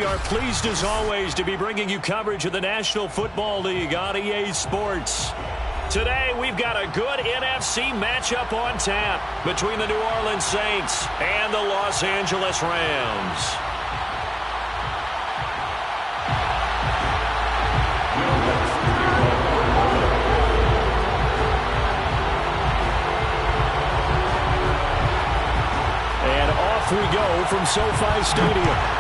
we are pleased as always to be bringing you coverage of the National Football League on EA Sports. Today we've got a good NFC matchup on tap between the New Orleans Saints and the Los Angeles Rams. And off we go from SoFi Stadium.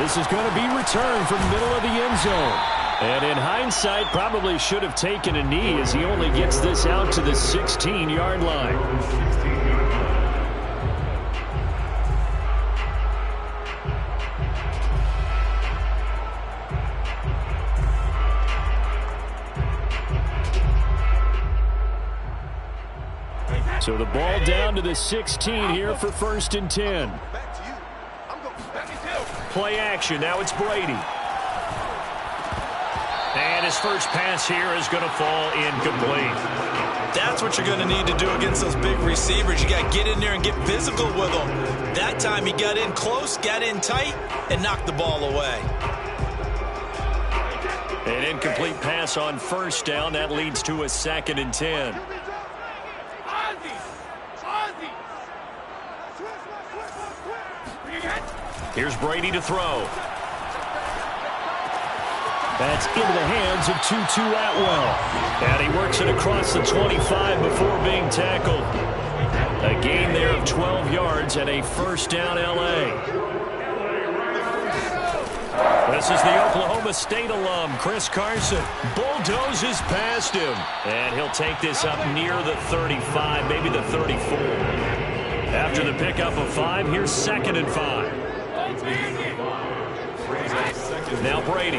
This is going to be returned from middle of the end zone. And in hindsight, probably should have taken a knee as he only gets this out to the 16-yard line. So the ball down to the 16 here for 1st and 10. Play action. Now it's Brady. And his first pass here is going to fall incomplete. That's what you're going to need to do against those big receivers. You got to get in there and get physical with them. That time he got in close, got in tight, and knocked the ball away. An incomplete pass on 1st down. That leads to a 2nd and 10. Here's Brady to throw. That's into the hands of Tutu Atwell. And he works it across the 25 before being tackled. A gain there of 12 yards and a 1st down LA. This is the Oklahoma State alum, Chris Carson. Bulldozes past him. And he'll take this up near the 35, maybe the 34. After the pickup of 5, here's 2nd and 5. Now Brady.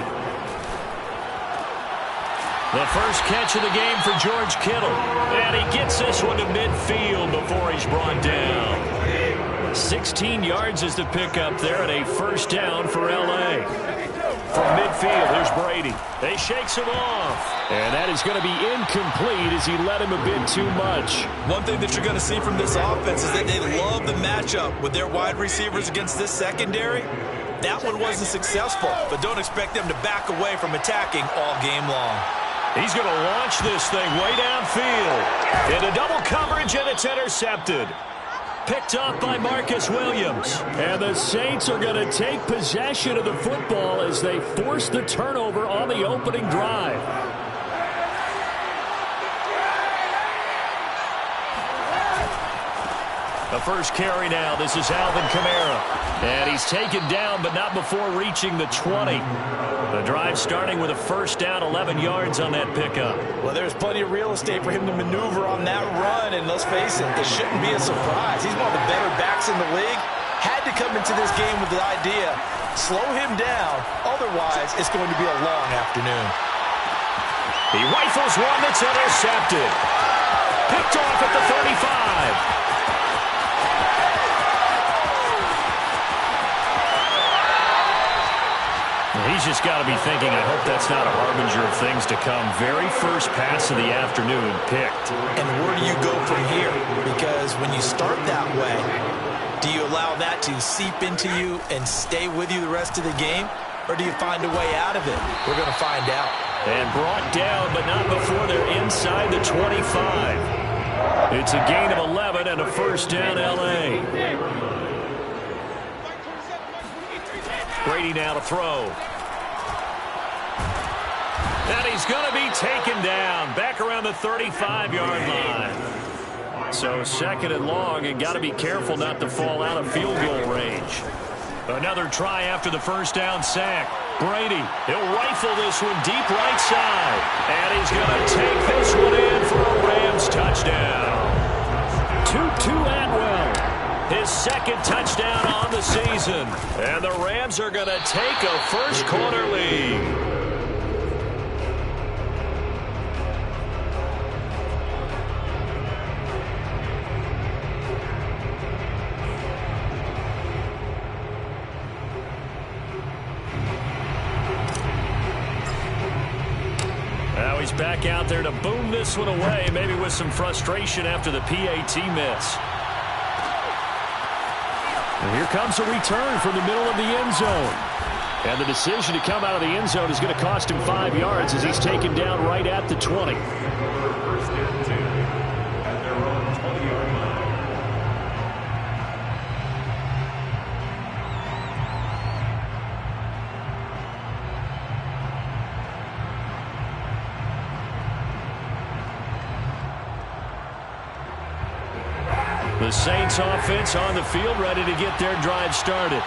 The first catch of the game for George Kittle. And he gets this one to midfield before he's brought down. 16 yards is the pickup there and a 1st down for L.A. From midfield, here's Brady. They shakes him off. And that is going to be incomplete as he led him a bit too much. One thing that you're going to see from this offense is that they love the matchup with their wide receivers against this secondary. That one wasn't successful, but don't expect them to back away from attacking all game long. He's going to launch this thing way downfield. Into double coverage, and it's intercepted. Picked up by Marcus Williams. And the Saints are going to take possession of the football as they force the turnover on the opening drive. The first carry now. This is Alvin Kamara. And he's taken down, but not before reaching the 20. The drive starting with a 1st down, 11 yards on that pickup. Well, there's plenty of real estate for him to maneuver on that run, and let's face it, it shouldn't be a surprise. He's one of the better backs in the league. Had to come into this game with the idea, slow him down, otherwise it's going to be a long afternoon. He rifles one that's intercepted. Picked off at the 35. He's just got to be thinking, I hope that's not a harbinger of things to come. Very first pass of the afternoon picked. And where do you go from here? Because when you start that way, do you allow that to seep into you and stay with you the rest of the game? Or do you find a way out of it? We're going to find out. And brought down, but not before they're inside the 25. It's a gain of 11 and a 1st down L.A. Brady now to throw. And he's going to be taken down back around the 35-yard line. So 2nd and long, and got to be careful not to fall out of field goal range. Another try after the 1st down sack. Brady, he'll rifle this one deep right side. And he's going to take this one in for a Rams touchdown. Tutu Atwell, his 2nd touchdown on the season. And the Rams are going to take a first-quarter lead. Now he's back out there to boom this one away, maybe with some frustration after the PAT miss. And here comes a return from the middle of the end zone. And the decision to come out of the end zone is going to cost him 5 yards as he's taken down right at the 20. First and 10 at their own 20-yard line. The Saints offense on the field, ready to get their drive started.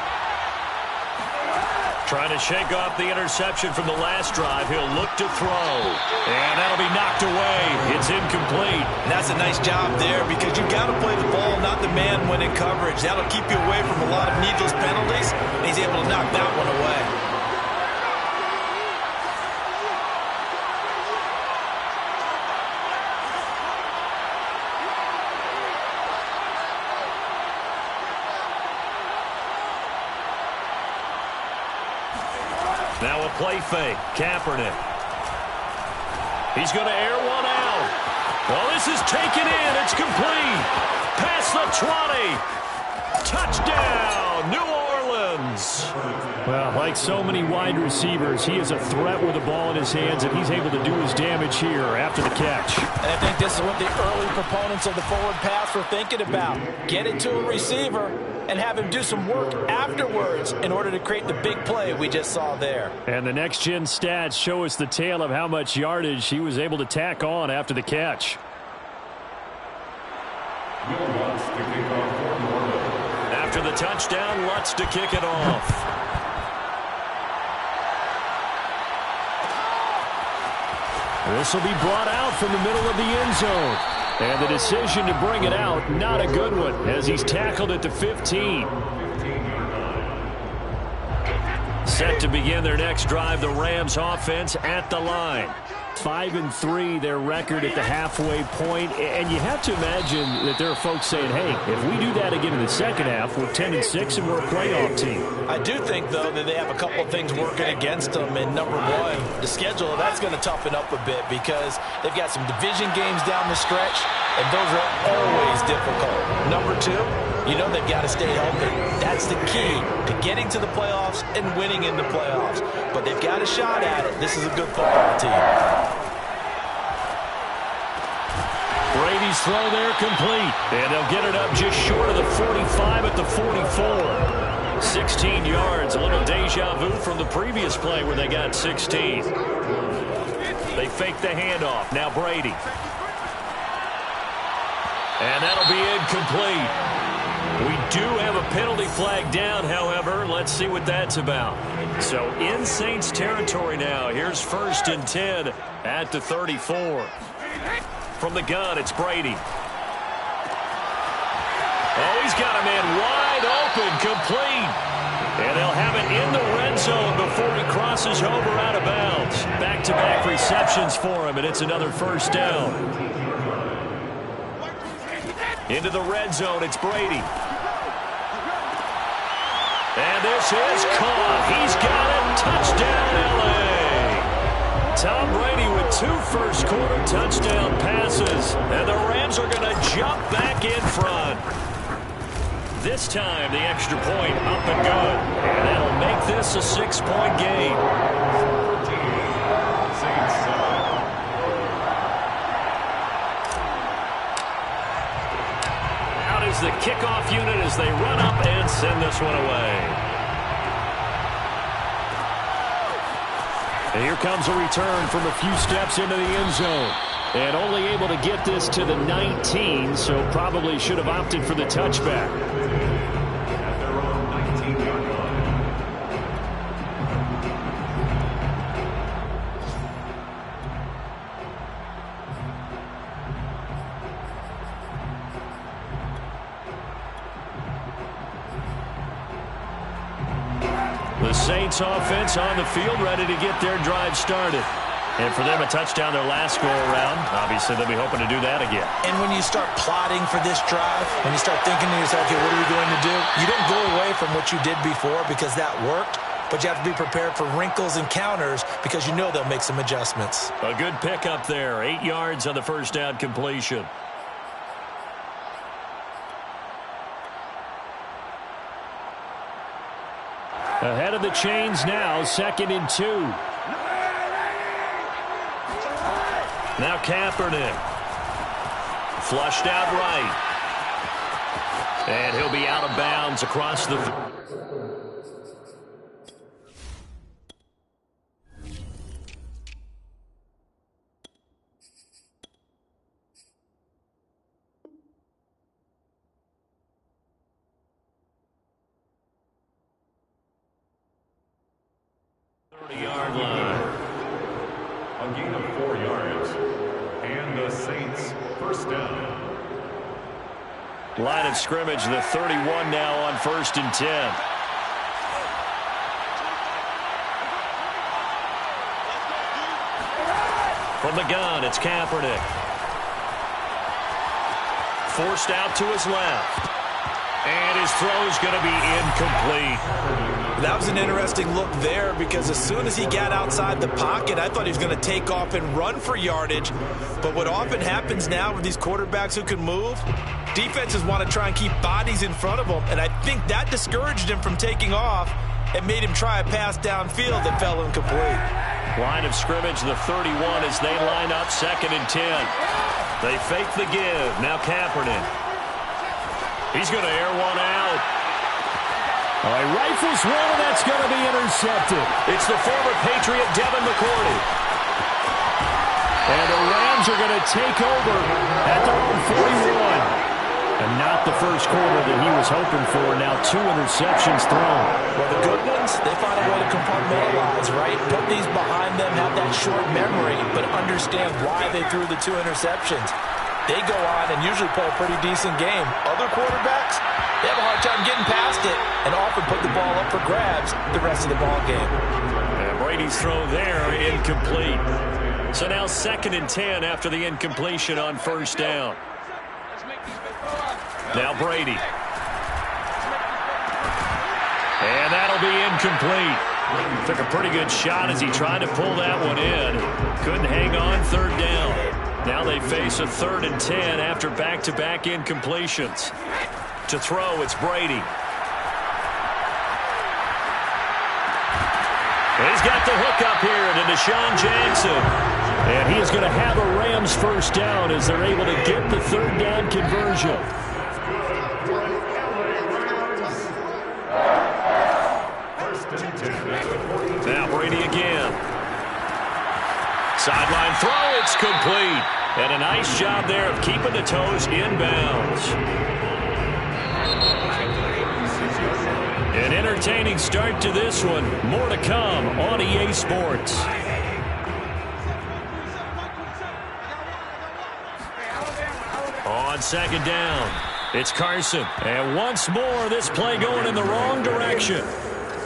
Trying to shake off the interception from the last drive. He'll look to throw. And that'll be knocked away. It's incomplete. And that's a nice job there because you've got to play the ball, not the man when in coverage. That'll keep you away from a lot of needless penalties, and he's able to knock that one away. Now a play fake. Kaepernick. He's going to air one out. Well, this is taken in. It's complete. Past the 20. Touchdown, New Orleans. Well, like so many wide receivers, he is a threat with the ball in his hands, and he's able to do his damage here after the catch. And I think this is what the early proponents of the forward pass were thinking about. Get it to a receiver and have him do some work afterwards in order to create the big play we just saw there. And the next-gen stats show us the tale of how much yardage he was able to tack on after the catch. After the touchdown, Lutz to kick it off. This will be brought out from the middle of the end zone. And the decision to bring it out, not a good one, as he's tackled at the 15. Set to begin their next drive, the Rams offense at the line. 5-3, their record at the halfway point. And you have to imagine that there are folks saying, hey, if we do that again in the second half, we're 10-6 and we're a playoff team. I do think, though, that they have a couple of things working against them. And number one, the schedule, that's going to toughen up a bit because they've got some division games down the stretch, and those are always difficult. Number two, you know they've got to stay healthy. That's the key to getting to the playoffs and winning in the playoffs. But they've got a shot at it. This is a good football team. Brady's throw there complete. And they'll get it up just short of the 45 at the 44. 16 yards. A little deja vu from the previous play where they got 16. They fake the handoff. Now Brady. And that'll be incomplete. We do have a penalty flag down, however. Let's see what that's about. So in Saints territory now. Here's 1st and 10 at the 34. From the gun, it's Brady. Oh, he's got a man wide open, complete. And they'll have it in the red zone before he crosses over out of bounds. Back-to-back receptions for him, and it's another first down. Into the red zone, it's Brady. And this is caught. He's got it. Touchdown, L.A. Tom Brady with 2 first-quarter touchdown passes. And the Rams are going to jump back in front. This time, the extra point up and good. And that'll make this a 6-point game. Out is the kickoff unit as they run up and send this one away. And here comes a return from a few steps into the end zone. And only able to get this to the 19, so probably should have opted for the touchback. At their own 19-yard line. The Saints offense on the field ready to get their drive started. And for them, a touchdown their last go-around. Obviously, they'll be hoping to do that again. And when you start plotting for this drive, when you start thinking to yourself, okay, what are we going to do? You don't go away from what you did before because that worked, but you have to be prepared for wrinkles and counters because you know they'll make some adjustments. A good pickup there. 8 yards on the first down completion. Ahead of the chains now, 2nd and 2. Now Kaepernick. Flushed out right. And he'll be out of bounds across the... yard line. A gain of 4 yards. And the Saints first down. Line of scrimmage, the 31 now on 1st and 10. From the gun, it's Kaepernick. Forced out to his left. And his throw is going to be incomplete. That was an interesting look there because as soon as he got outside the pocket, I thought he was going to take off and run for yardage. But what often happens now with these quarterbacks who can move, defenses want to try and keep bodies in front of them. And I think that discouraged him from taking off and made him try a pass downfield that fell incomplete. Line of scrimmage, the 31 as they line up 2nd and 10. They fake the give. Now Kaepernick. He's going to air one out. All right, rifles one, and that's going to be intercepted. It's the former Patriot Devin McCourty. And the Rams are going to take over at their own 41. And not the first quarter that he was hoping for. Now 2 interceptions thrown. Well, the good ones, they find a way to compartmentalize, right? Put these behind them, have that short memory, but understand why they threw the 2 interceptions. They go on and usually play a pretty decent game. Other quarterbacks, they have a hard time getting past it and often put the ball up for grabs the rest of the ball game. And Brady's throw there, incomplete. So now 2nd and 10 after the incompletion on 1st down. Now Brady. And that'll be incomplete. Took a pretty good shot as he tried to pull that one in. Couldn't hang on 3rd down. Now they face a 3rd and 10 after back-to-back incompletions. To throw, it's Brady. He's got the hook up here to Deshaun Jackson. And he is going to have a Rams 1st down as they're able to get the 3rd down conversion. Now Brady again. Sideline throw, it's complete. And a nice job there of keeping the toes inbounds. An entertaining start to this one. More to come on EA Sports. On 2nd down, it's Carson. And once more, this play going in the wrong direction.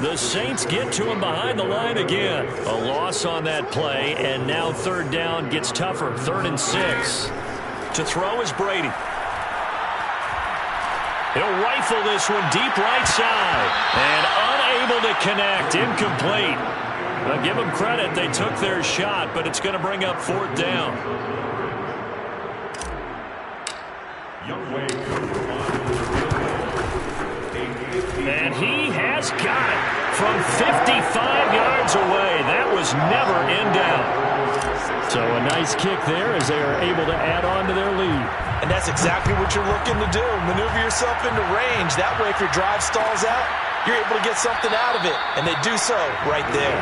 The Saints get to him behind the line again. A loss on that play, and now 3rd down gets tougher. 3rd and 6. To throw is Brady. He'll rifle this one deep right side. And unable to connect. Incomplete. I'll give them credit. They took their shot, but it's going to bring up 4th down. And he has got it from 55 yards away. That was never in doubt. So a nice kick there as they are able to add on to their lead. And that's exactly what you're looking to do. Maneuver yourself into range. That way, if your drive stalls out, you're able to get something out of it. And they do so right there.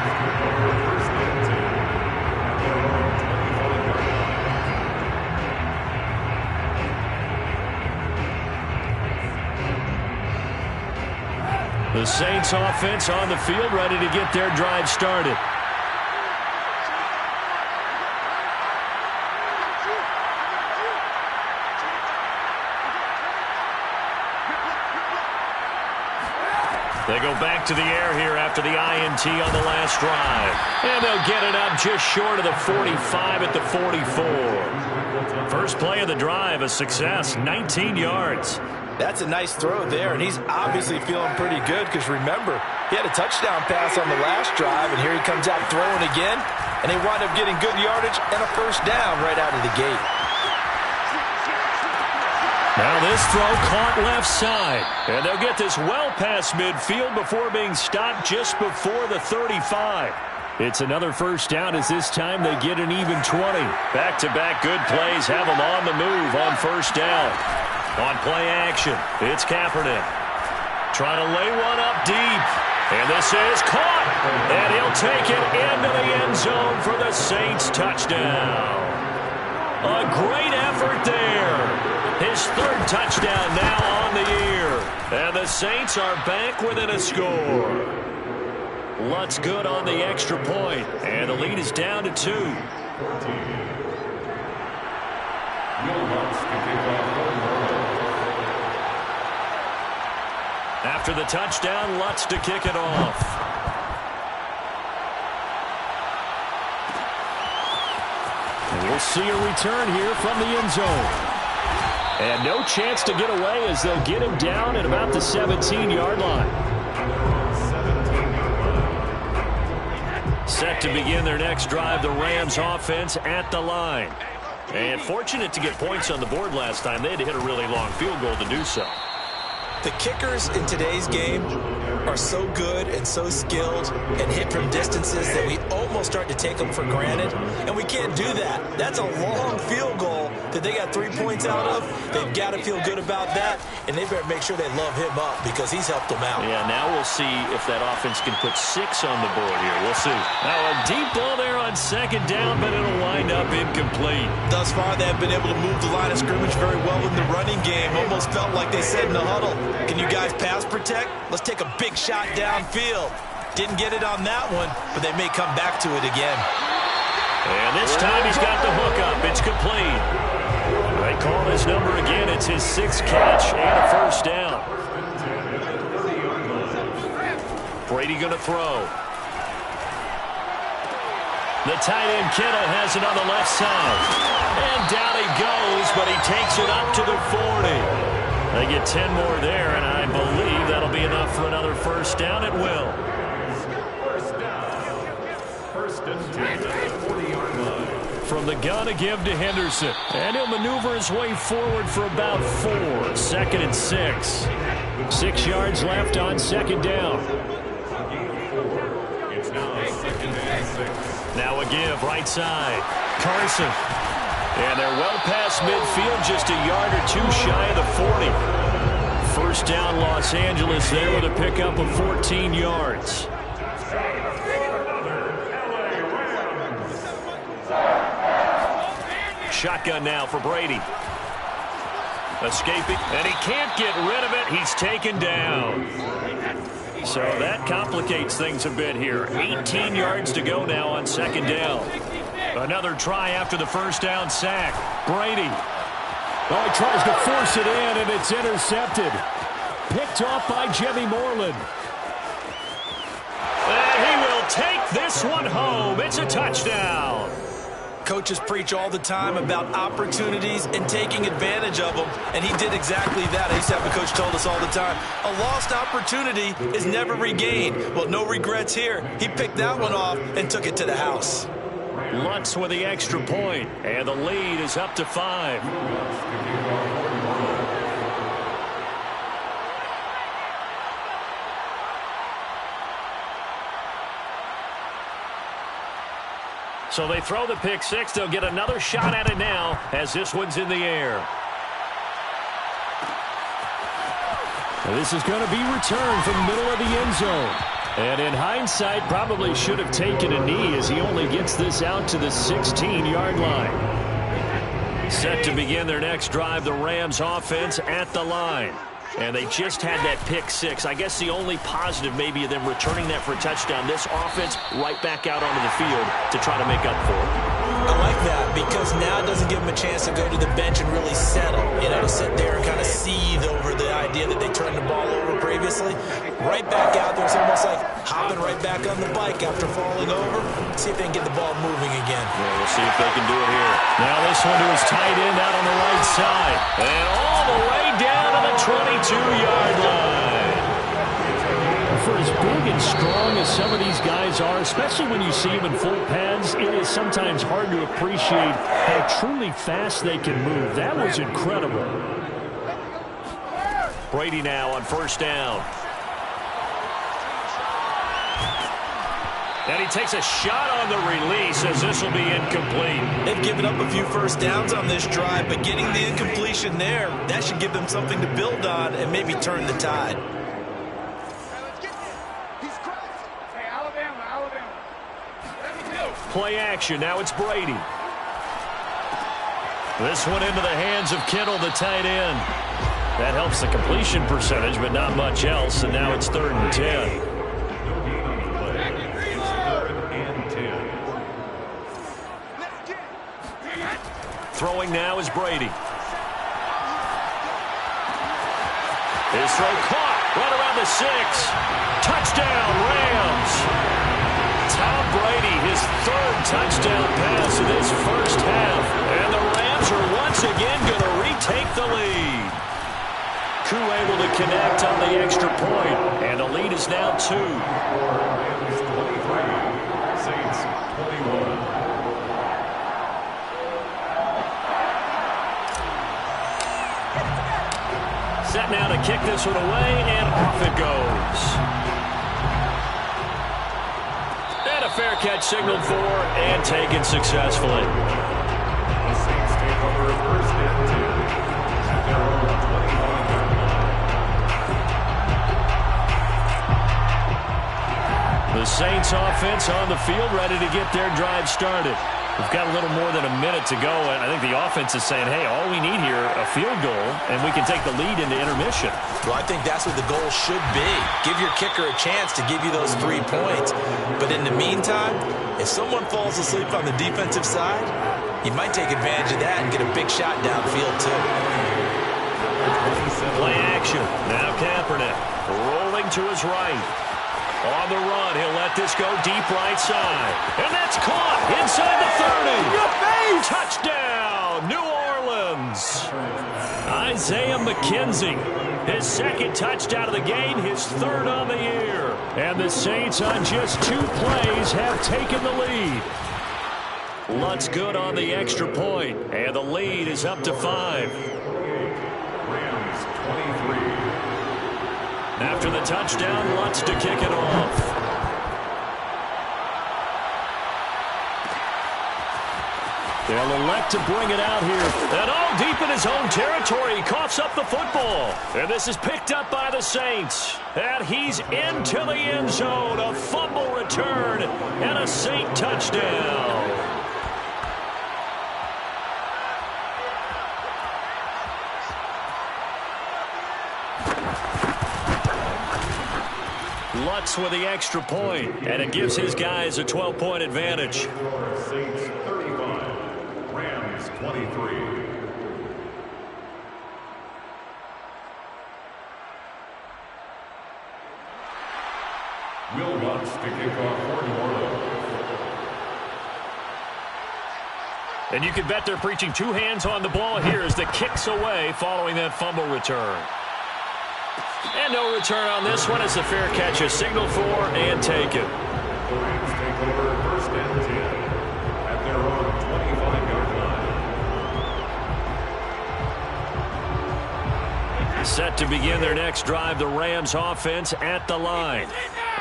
The Saints offense on the field, ready to get their drive started. They go back to the air here after the INT on the last drive. And they'll get it up just short of the 45 at the 44. First play of the drive, a success, 19 yards. That's a nice throw there, and he's obviously feeling pretty good because, remember, he had a touchdown pass on the last drive, and here he comes out throwing again, and they wind up getting good yardage and a 1st down right out of the gate. Now this throw caught left side. And they'll get this well past midfield before being stopped just before the 35. It's another first down as this time they get an even 20. Back-to-back good plays have them on the move on first down. On play action, it's Kaepernick. Trying to lay one up deep. And this is caught. And he'll take it into the end zone for the Saints touchdown. A great effort there. His third touchdown now on the year. And the Saints are back within a score. Lutz good on the extra point. And the lead is down to 2. After the touchdown, Lutz to kick it off. And we'll see a return here from the end zone. And no chance to get away as they'll get him down at about the 17-yard line. Set to begin their next drive, the Rams offense at the line. And fortunate to get points on the board last time. They had to hit a really long field goal to do so. The kickers in today's game are so good and so skilled and hit from distances that we almost start to take them for granted, and we can't do that. That's a long field goal that they got 3 points out of. They've got to feel good about that, and they better make sure they love him up because he's helped them out. Yeah, now we'll see if that offense can put 6 on the board here. We'll see. Now a deep ball there on second down, but it'll wind up incomplete. Thus far, they have been able to move the line of scrimmage very well in the running game. Almost felt like they said in the huddle, can you guys pass protect? Let's take a big shot downfield. Didn't get it on that one, but they may come back to it again. And this time he's got the hook up. It's complete. They call his number again. It's his 6th catch and a first down. Brady going to throw. The tight end Kittle has it on the left side. And down he goes, but he takes it up to the 40. They get 10 more there, and I believe that'll be enough for another first down. It will. First and 10 at the 40-yard line. From the gun to give to Henderson. And he'll maneuver his way forward for about 4. 2nd and 6. 6 yards left on second down. It's now 2nd and 6. Now a give, right side. Carson. And they're well past midfield, just a yard or 2 shy of the 40. First down, Los Angeles there with a pickup of 14 yards. Shotgun now for Brady. Escaping, and he can't get rid of it. He's taken down. So that complicates things a bit here. 18 yards to go now on second down. Another try after the first down sack. Brady. Oh, he tries to force it in, and it's intercepted. Picked off by Jimmy Moreland. And he will take this one home. It's a touchdown. Coaches preach all the time about opportunities and taking advantage of them, and he did exactly that. I used to have a coach told us all the time, a lost opportunity is never regained. Well, no regrets here. He picked that one off and took it to the house. Lutz with the extra point, and the lead is up to 5. So they throw the pick 6. They'll get another shot at it now as this one's in the air. This is going to be returned from the middle of the end zone. And in hindsight, probably should have taken a knee as he only gets this out to the 16-yard line. Set to begin their next drive, the Rams offense at the line. And they just had that pick 6. I guess the only positive maybe of them returning that for a touchdown. This offense right back out onto the field to try to make up for it. I like that because now it doesn't give them a chance to go to the bench and really settle. You know, to sit there and kind of seethe over the idea that they turned the ball over previously. Right back out there. It's almost like hopping right back on the bike after falling over. See if they can get the ball moving again. Yeah, we'll see if they can do it here. Now this one to his tight end out on the right side. And all the way down to the 22-yard line. For as big and strong as some of these guys are, especially when you see them in full pads, it is sometimes hard to appreciate how truly fast they can move. That was incredible. Brady now on first down. And he takes a shot on the release as this will be incomplete. They've given up a few first downs on this drive, but getting the incompletion there, that should give them something to build on and maybe turn the tide. Play action. Now it's Brady. This one into the hands of Kittle, the tight end. That helps the completion percentage, but not much else. And now it's 3rd and 10. Throwing now is Brady. His throw caught right around the 6. Touchdown, Rams. Tom Brady, his 3rd touchdown pass in his first half. And the Rams are once again going to retake the lead. Koo able to connect on the extra point. And the lead is now 2. Rams 23, Saints 21. Set now to kick this one away, and off it goes. And a fair catch signaled for and taken successfully. The Saints take over 1st and 10 at their own 25-yard line. The Saints offense on the field, ready to get their drive started. We've got a little more than a minute to go, and I think the offense is saying, hey, all we need here, a field goal, and we can take the lead into intermission. Well, I think that's what the goal should be. Give your kicker a chance to give you those 3 points. But in the meantime, if someone falls asleep on the defensive side, you might take advantage of that and get a big shot downfield, too. Play action. Now Kaepernick rolling to his right. On the run, he'll let this go deep right side. And that's caught inside the 30. Touchdown, New Orleans. Isaiah McKenzie, his 2nd touchdown of the game, his 3rd on the year. And the Saints on just 2 plays have taken the lead. Lutz good on the extra point, and the lead is up to 5. Rams 23. After the touchdown, Lutz to kick it off. They'll elect to bring it out here. And all deep in his own territory, he coughs up the football. And this is picked up by the Saints. And he's into the end zone. A fumble return and a Saint touchdown. Lutz with the extra point, and it gives his guys a 12-point advantage. Saints 35, Rams 23. Will Lutz to kick off for New Orleans. And you can bet they're preaching 2 hands on the ball here as the kick's away following that fumble return. And no return on this one as the fair catch is signaled for and taken. The Rams take over 1st and 10 at their own 25-yard line. Set to begin their next drive, the Rams offense at the line.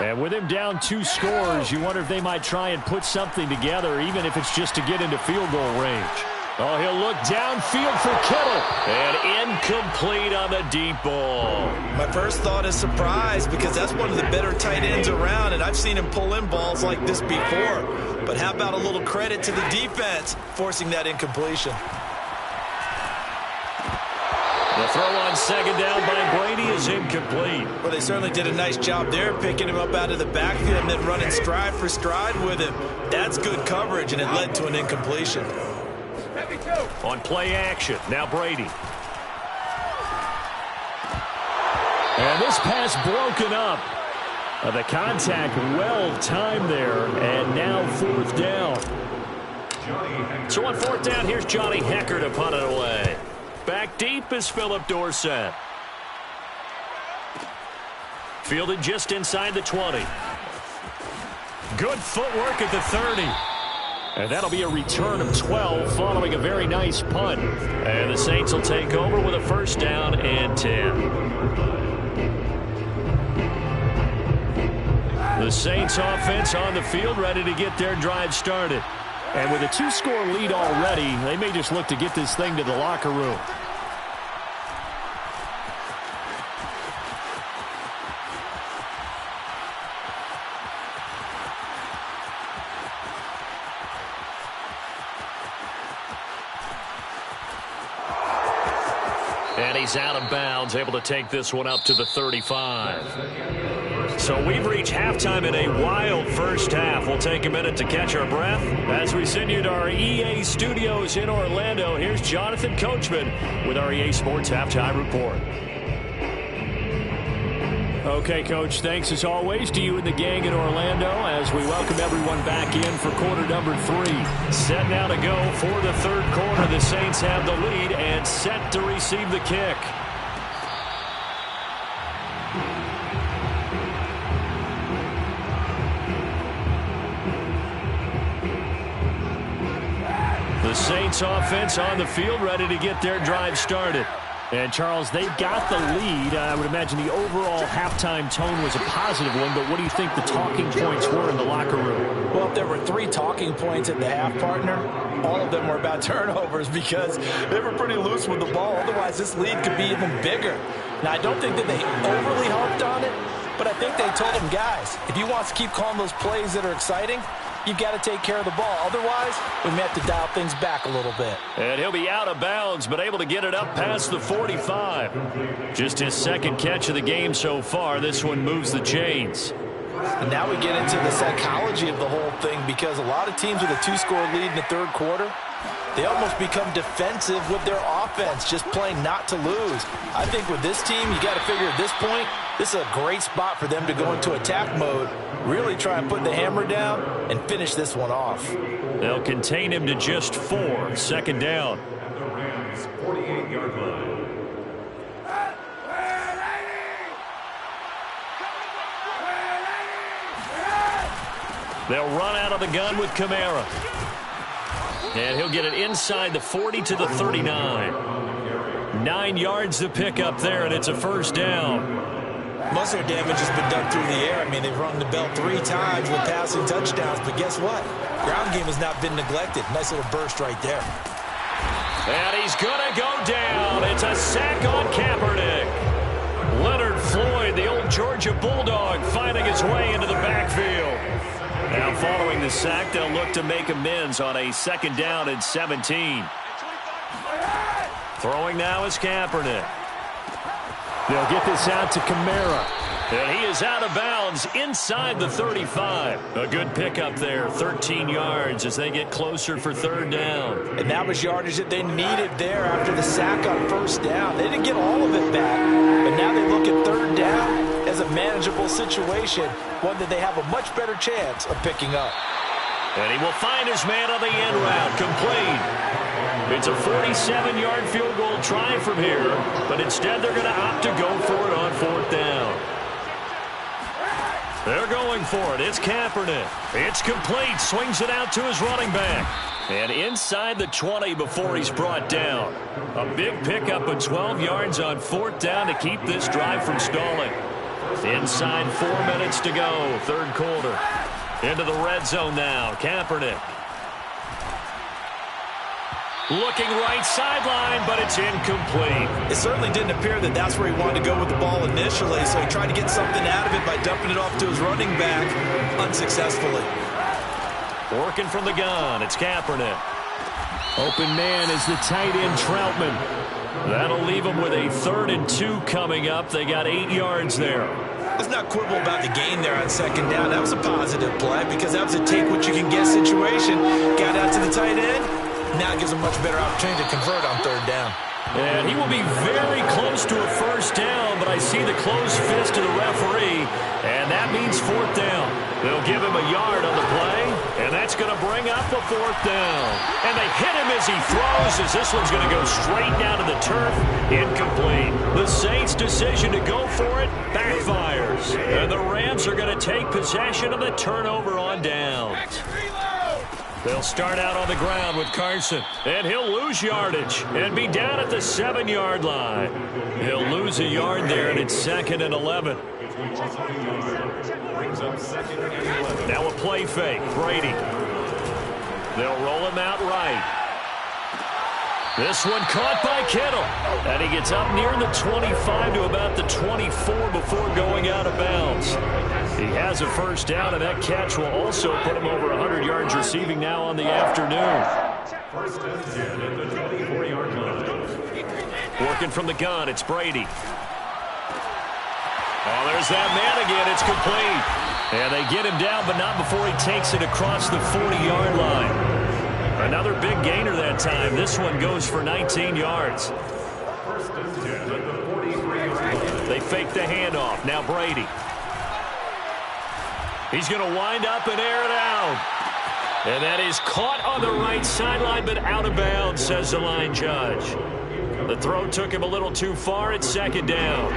And with him down 2 scores, you wonder if they might try and put something together, even if it's just to get into field goal range. Oh, he'll look downfield for Kittle. And incomplete on the deep ball. My first thought is surprise because that's one of the better tight ends around, and I've seen him pull in balls like this before. But how about a little credit to the defense forcing that incompletion? The throw on 2nd down by Brady is incomplete. Well, they certainly did a nice job there picking him up out of the backfield and then running stride for stride with him. That's good coverage, and it led to an incompletion. On play action, now Brady. And this pass broken up. The contact well timed there, and now 4th down. So on 4th down, here's Johnny Hekker to punt it away. Back deep is Philip Dorsett. Fielded just inside the 20. Good footwork at the 30. And that'll be a return of 12 following a very nice punt. And the Saints will take over with a 1st down and 10. Saints offense on the field, ready to get their drive started. And with a 2-score lead already, they may just look to get this thing to the locker room. And he's out of bounds, able to take this one up to the 35. So we've reached halftime in a wild first half. We'll take a minute to catch our breath as we send you to our EA studios in Orlando. Here's Jonathan Coachman with our EA Sports Halftime Report. Okay, Coach, thanks as always to you and the gang in Orlando as we welcome everyone back in for quarter number 3. Set now to go for the third quarter. The Saints have the lead and set to receive the kick. The Saints offense on the field, ready to get their drive started. And, Charles, they've got the lead. I would imagine the overall halftime tone was a positive one, but what do you think the talking points were in the locker room? Well, if there were 3 talking points at the half, partner, all of them were about turnovers because they were pretty loose with the ball. Otherwise, this lead could be even bigger. Now, I don't think that they overly harped on it, but I think they told them, guys, if you want to keep calling those plays that are exciting, you've got to take care of the ball. Otherwise, we may have to dial things back a little bit. And he'll be out of bounds, but able to get it up past the 45. Just his second catch of the game so far. This one moves the chains. And now we get into the psychology of the whole thing because a lot of teams with a 2-score lead in the third quarter, they almost become defensive with their offense, just playing not to lose. I think with this team, you got to figure at this point, this is a great spot for them to go into attack mode, really try and put the hammer down and finish this one off. They'll contain him to just 4. Second down. At the Rams' 48-yard line. They'll run out of the gun with Kamara. And he'll get it inside the 40 to the 39. 9 yards to pick up there, and it's a first down. Most of their damage has been done through the air. I mean, they've rung the bell 3 times with passing touchdowns, but guess what? Ground game has not been neglected. Nice little burst right there. And he's going to go down. It's a sack on Kaepernick. Leonard Floyd, the old Georgia Bulldog, finding his way into the backfield. Now following the sack, they'll look to make amends on a second down and 17. Throwing now is Kaepernick. They'll get this out to Kamara. And he is out of bounds inside the 35. A good pickup there, 13 yards as they get closer for third down. And that was yardage that they needed there after the sack on first down. They didn't get all of it back, but now they look at third down as a manageable situation, one that they have a much better chance of picking up. And he will find his man on the end route, complete. It's a 47-yard field goal try from here, but instead they're going to opt to go for it on fourth down. They're going for it. It's Kaepernick. It's complete. Swings it out to his running back. And inside the 20 before he's brought down. A big pickup of 12 yards on fourth down to keep this drive from stalling. Inside 4 minutes to go, third quarter. Into the red zone now, Kaepernick. Looking right sideline, but it's incomplete. It certainly didn't appear that that's where he wanted to go with the ball initially, so he tried to get something out of it by dumping it off to his running back unsuccessfully. Working from the gun, it's Kaepernick. Open man is the tight end Troutman. That'll leave them with a 3rd and 2 coming up. They got 8 yards there. Let's not quibble about the gain there on second down. That was a positive play because that was a take-what-you-can-get situation. Got out to the tight end. Now it gives him a much better opportunity to convert on third down. And he will be very close to a first down, but I see the closed fist of the referee, and that means fourth down. They'll give him a yard on the play, and that's going to bring up a fourth down. And they hit him as he throws, as this one's going to go straight down to the turf. Incomplete. The Saints' decision to go for it backfires. And the Rams are going to take possession of the turnover on downs. They'll start out on the ground with Carson. And he'll lose yardage and be down at the 7-yard line. He'll lose a yard there, and it's 2nd and 11. Now a play fake. Brady. They'll roll him out right. This one caught by Kittle. And he gets up near the 25 to about the 24 before going out of bounds. He has a first down, and that catch will also put him over 100 yards receiving now on the afternoon. First and 10 at the 24-yard line. Working from the gun, it's Brady. Oh, there's that man again. It's complete. And they get him down, but not before he takes it across the 40-yard line. Another big gainer that time. This one goes for 19 yards. First and 10 at the 43-yard line. They fake the handoff. Now Brady. He's going to wind up and air it out. And that is caught on the right sideline, but out of bounds, says the line judge. The throw took him a little too far. It's 2nd down.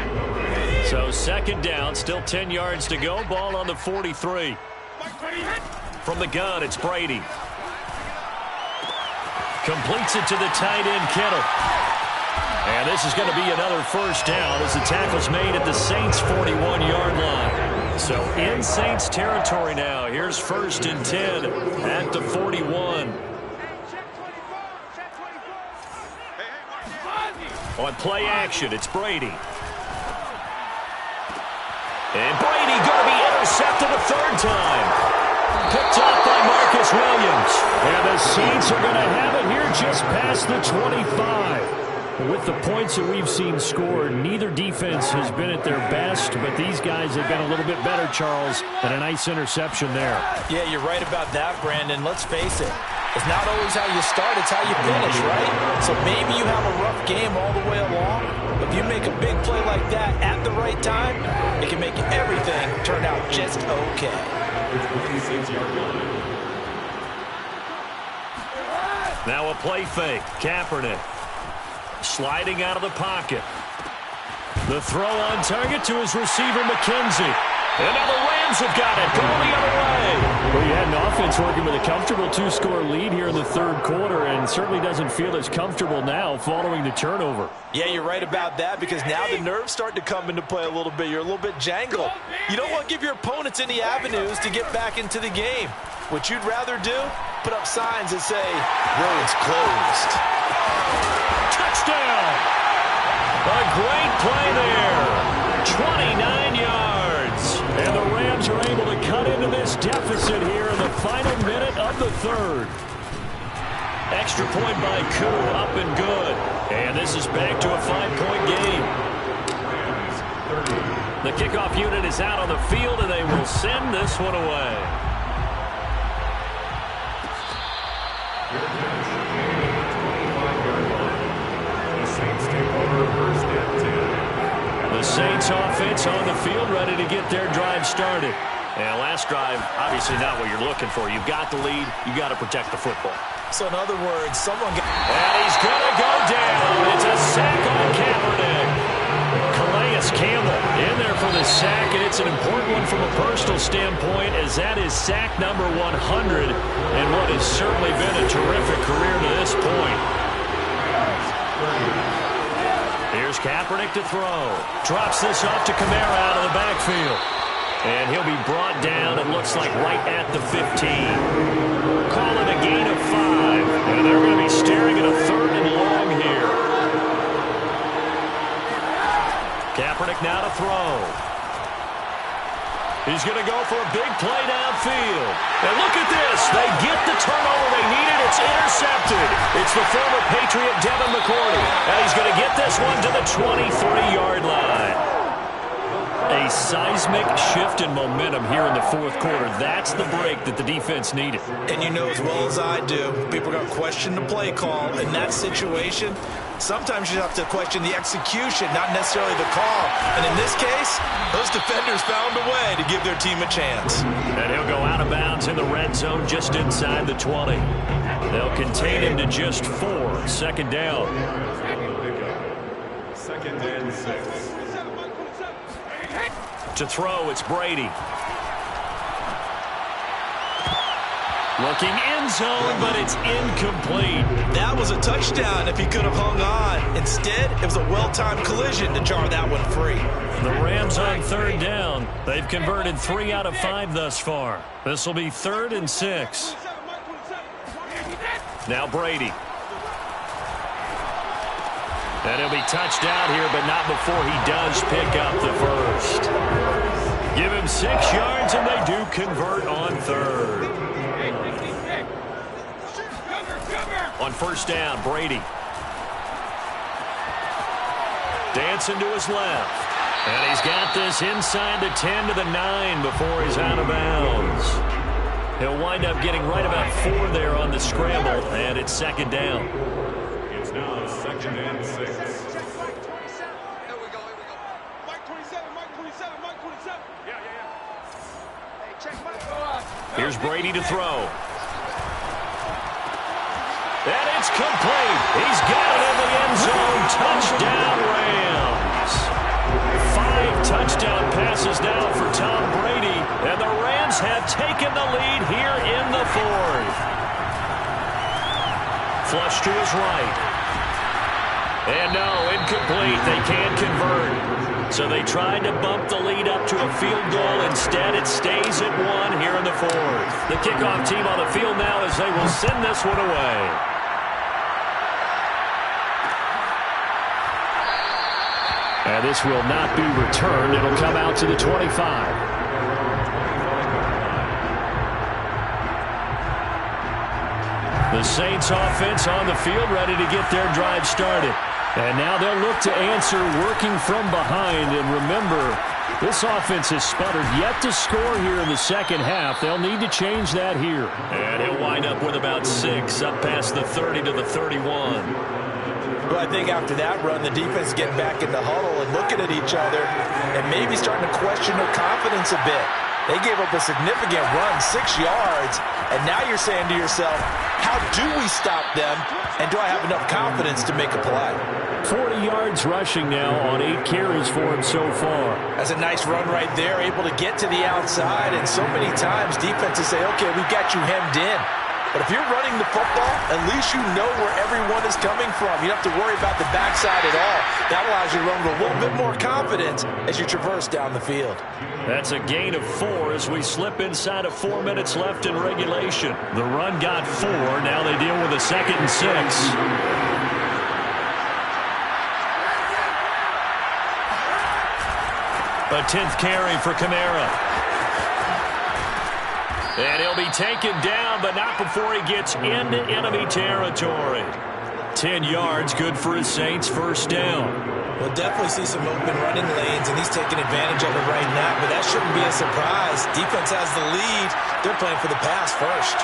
So 2nd down, still 10 yards to go. Ball on the 43. From the gun, it's Brady. Completes it to the tight end, Kittle. And this is going to be another first down as the tackle's made at the Saints' 41-yard line. So in Saints territory now. Here's 1st and 10 at the 41. On play action, it's Brady. And Brady going to be intercepted a 3rd time. Picked up by Marcus Williams. And the Saints are going to have it here just past the 25. With the points that we've seen scored, neither defense has been at their best, but these guys have been a little bit better, Charles, and a nice interception there. Yeah, you're right about that, Brandon. Let's face it. It's not always how you start, it's how you finish, right? So maybe you have a rough game all the way along, but if you make a big play like that at the right time, it can make everything turn out just okay. Now a play fake. Kaepernick sliding out of the pocket. The throw on target to his receiver, McKenzie. And now the Rams have got it. Going the other way. Well, you had an offense working with a comfortable 2-score lead here in the 3rd quarter, and certainly doesn't feel as comfortable now following the turnover. Yeah, you're right about that, because now the nerves start to come into play a little bit. You're a little bit jangled. You don't want to give your opponents any avenues to get back into the game. What you'd rather do, put up signs that say, roads closed. Touchdown! A great play there. 29 yards. And the Rams are able to cut into this deficit here in the final minute of the 3rd. Extra point by Koo, up and good. And this is back to a 5-point game. The kickoff unit is out on the field, and they will send this one away. The Saints offense on the field, ready to get their drive started. And last drive, obviously not what you're looking for. You've got the lead. You've got to protect the football. So in other words, someone got... And he's going to go down. It's a sack on Kaepernick. Calais Campbell in there for the sack, and it's an important one from a personal standpoint, as that is sack number 100 and what has certainly been a terrific career to this point. Here's Kaepernick to throw. Drops this off to Kamara out of the backfield. And he'll be brought down, it looks like, right at the 15. Call it a gain of 5. And they're going to be staring at a 3rd and long here. Kaepernick now to throw. He's going to go for a big play downfield. And look at this. They get the turnover they needed. It's intercepted. It's the former Patriot Devin McCourty. And he's going to get this one to the 23-yard line. A seismic shift in momentum here in the 4th quarter. That's the break that the defense needed. And you know as well as I do, people are going to question the play call in that situation. Sometimes you have to question the execution, not necessarily the call. And in this case, those defenders found a way to give their team a chance. And he'll go out of bounds in the red zone just inside the 20. They'll contain him to just 4. 2nd down. 2nd and 6. To throw, it's Brady. Looking end zone, but it's incomplete. That was a touchdown if he could have hung on. Instead, it was a well-timed collision to jar that one free. The Rams on third down. They've converted 3 out of 5 thus far. This will be 3rd and 6. Now Brady. And he'll be touched out here, but not before he does pick up the first. Give him 6 yards, and they do convert on 3rd. On first down, Brady. Dancing to his left. And he's got this inside the 10 to the 9 before he's out of bounds. He'll wind up getting right about 4 there on the scramble, and it's 2nd down. It's now 2nd and 6. Here's Brady to throw. And it's complete. He's got it in the end zone. Touchdown, Rams. 5 touchdown passes now for Tom Brady. And the Rams have taken the lead here in the 4th. Flush to his right. And no, incomplete. They can't convert. So they tried to bump the lead up to a field goal. Instead, it stays at 1 here in the 4th. The kickoff team on the field now as they will send this one away. And this will not be returned. It'll come out to the 25. The Saints offense on the field ready to get their drive started. And now they'll look to answer working from behind. And remember, this offense has sputtered yet to score here in the 2nd half. They'll need to change that here. And he'll wind up with about 6 up past the 30 to the 31. Well, I think after that run, the defense is getting back in the huddle and looking at each other and maybe starting to question their confidence a bit. They gave up a significant run, 6 yards, and now you're saying to yourself, how do we stop them, and do I have enough confidence to make a play? 40 yards rushing now on 8 carries for him so far. That's a nice run right there, able to get to the outside, and so many times defenses say, okay, we've got you hemmed in. But if you're running the football, at least you know where everyone is coming from. You don't have to worry about the backside at all. That allows you to run with a little bit more confidence as you traverse down the field. That's a gain of 4 as we slip inside of 4 minutes left in regulation. The run got 4. Now they deal with a 2nd and 6. A 10th carry for Kamara. And he'll be taken down, but not before he gets into enemy territory. 10 yards, good for his Saints, first down. We'll definitely see some open running lanes, and he's taking advantage of it right now, but that shouldn't be a surprise. Defense has the lead. They're playing for the pass first.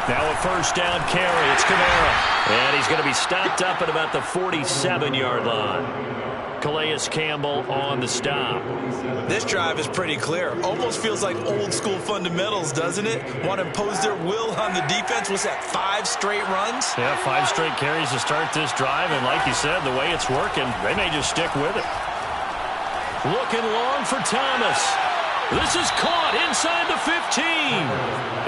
Now a first down carry. It's Kamara. And he's going to be stopped up at about the 47-yard line. Calais Campbell on the stop. This drive is pretty clear. Almost feels like old school fundamentals, doesn't it? Want to impose their will on the defense. What's that, 5 straight runs? Yeah, 5 straight carries to start this drive. And like you said, the way it's working, they may just stick with it. Looking long for Thomas. This is caught inside the 15.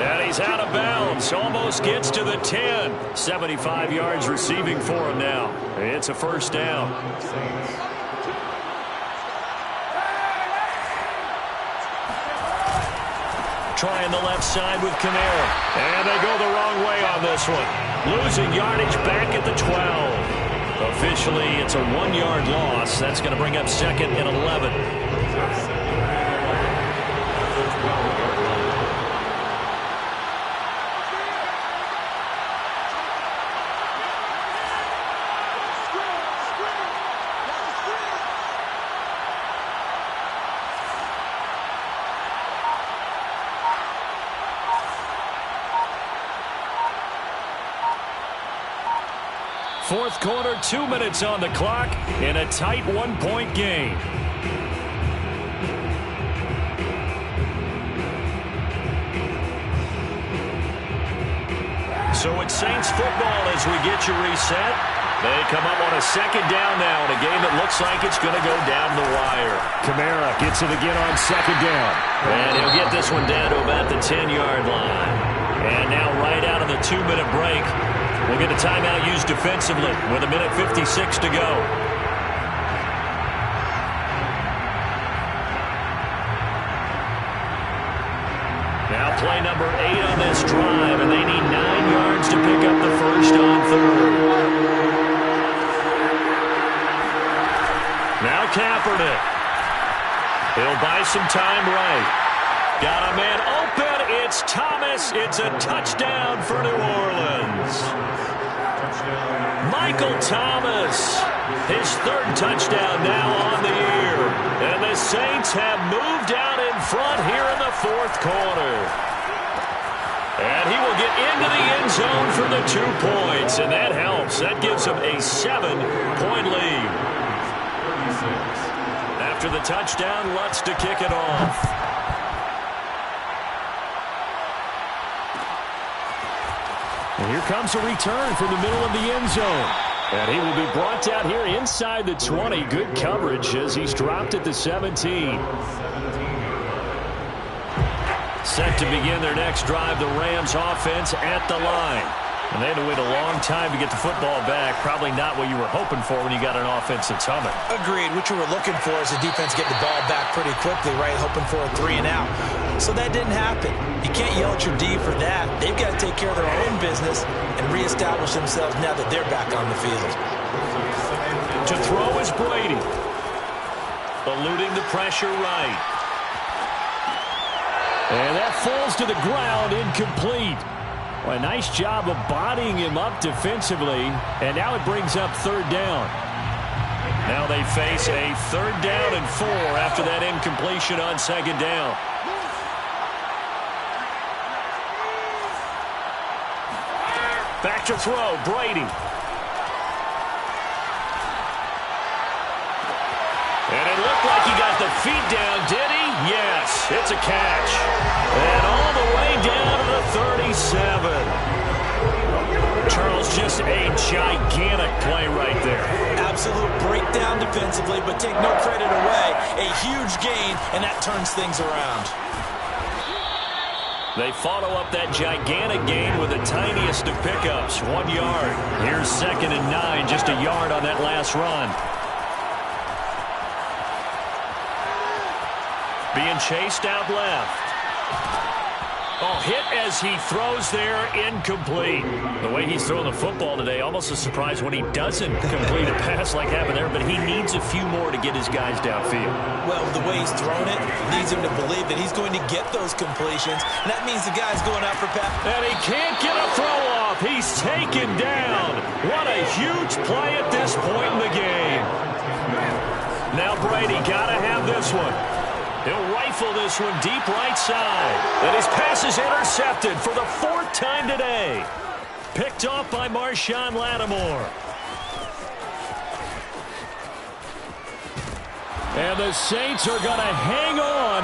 And he's out of bounds. Almost gets to the 10. 75 yards receiving for him now. It's a first down. Trying the left side with Kamara. And they go the wrong way on this one. Losing yardage back at the 12. Officially, it's a 1-yard loss. That's going to bring up 2nd and 11. Fourth quarter, 2 minutes on the clock in a tight 1-point game. So it's Saints football as we get you reset. They come up on a second down now in a game that looks like it's going to go down the wire. Kamara gets it again on second down. And he'll get this one down to about the 10-yard line. And now right out of the 2-minute break, we'll get a timeout used defensively with 1:56 to go. Now play number 8 on this drive, and they need 9 yards to pick up the first on third. Now Kaepernick. He'll buy some time right. Got a man open. It's Thomas. It's a touchdown for New Orleans. Michael Thomas. His third touchdown now on the year. And the Saints have moved out in front here in the fourth quarter. And he will get into the end zone for the 2 points. And that helps. That gives him a 7-point lead. After the touchdown, Lutz to kick it off. And here comes a return from the middle of the end zone. And he will be brought down here inside the 20. Good coverage as he's dropped at the 17. Set to begin their next drive, the Rams offense at the line. And they had to wait a long time to get the football back. Probably not what you were hoping for when you got an offense that's humming. Agreed. What you were looking for is the defense getting the ball back pretty quickly, right? Hoping for a 3-and-out. So that didn't happen. You can't yell at your D for that. They've got to take care of their own business and reestablish themselves now that they're back on the field. To throw is Brady. Eluding the pressure right. And that falls to the ground, incomplete. Well, a nice job of bodying him up defensively, and now it brings up third down. Now they face a 3rd down and 4 after that incompletion on 2nd down. Back to throw, Brady. And it looked like he got the feet down, did he? Yes, it's a catch. And all the way down to the 37. Charles, just a gigantic play right there. Absolute breakdown defensively, but take no credit away. A huge gain, and that turns things around. They follow up that gigantic gain with the tiniest of pickups, 1 yard. Here's 2nd and 9, just a yard on that last run. Being chased out left. Oh, hit as he throws there, incomplete. The way he's throwing the football today, almost a surprise when he doesn't complete a pass like happened there, but he needs a few more to get his guys downfield. Well, the way he's thrown it leads him to believe that he's going to get those completions, and that means the guy's going out for pass. And he can't get a throw off. He's taken down. What a huge play at this point in the game. Now Brady got to have this one. He'll rifle this one deep right side. And his pass is intercepted for the 4th time today. Picked off by Marshawn Lattimore. And the Saints are going to hang on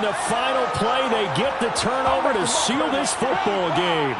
the final play. They get the turnover to seal this football game.